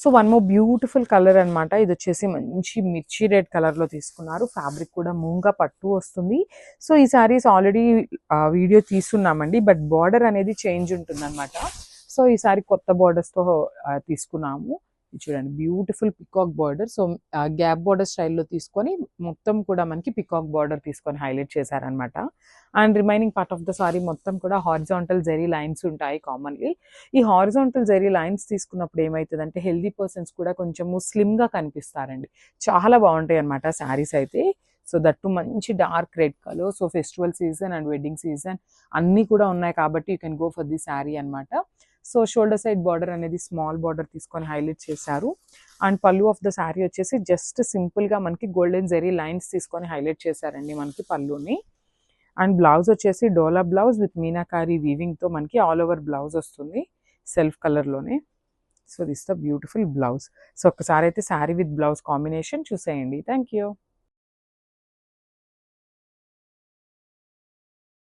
So one more beautiful colour అనమాట. ఇది వచ్చేసి మంచి మిర్చి రెడ్ కలర్లో తీసుకున్నారు. ఫ్యాబ్రిక్ కూడా మూంగా పట్టు వస్తుంది. సో ఈ శారీస్ ఆల్రెడీ వీడియో తీసుకున్నామండి, బట్ బార్డర్ అనేది చేంజ్ ఉంటుంది అనమాట. సో ఈ సారీ కొత్త బార్డర్స్తో తీసుకున్నాము. చూడండి beautiful peacock border. So gap border స్టైల్లో తీసుకొని మొత్తం కూడా మనకి పికాక్ బార్డర్ తీసుకొని హైలైట్ చేశారనమాట. And remaining part of the sorry మొత్తం కూడా హారిజాంటల్ జెరీ లైన్స్ ఉంటాయి కామన్లీ. ఈ హారిజాంటల్ జెరీ లైన్స్ తీసుకున్నప్పుడు ఏమవుతుందంటే హెల్దీ పర్సన్స్ కూడా కొంచెము స్లిమ్గా కనిపిస్తారండి. చాలా బాగుంటాయి అనమాట శారీస్ అయితే. సో దట్టు మంచి dark red colour. So festival season and wedding season అన్నీ కూడా ఉన్నాయి కాబట్టి you can go for the sari అనమాట. సో షోల్డర్ సైడ్ బార్డర్ అనేది స్మాల్ బార్డర్ తీసుకొని హైలైట్ చేశారు. అండ్ పళ్ళు ఆఫ్ ద శారీ వచ్చేసి జస్ట్ సింపుల్గా మనకి గోల్డెన్ జెరీ లైన్స్ తీసుకొని హైలైట్ చేశారండి మనకి పళ్ళుని. అండ్ బ్లౌజ్ వచ్చేసి డోలా బ్లౌజ్ విత్ మీనాకారి వీవింగ్తో మనకి ఆల్ ఓవర్ బ్లౌజ్ వస్తుంది సెల్ఫ్ కలర్లోనే. So this the beautiful blouse. So ఒక్కసారి అయితే శారీ విత్ బ్లౌజ్ కాంబినేషన్ చూసేయండి. Thank you.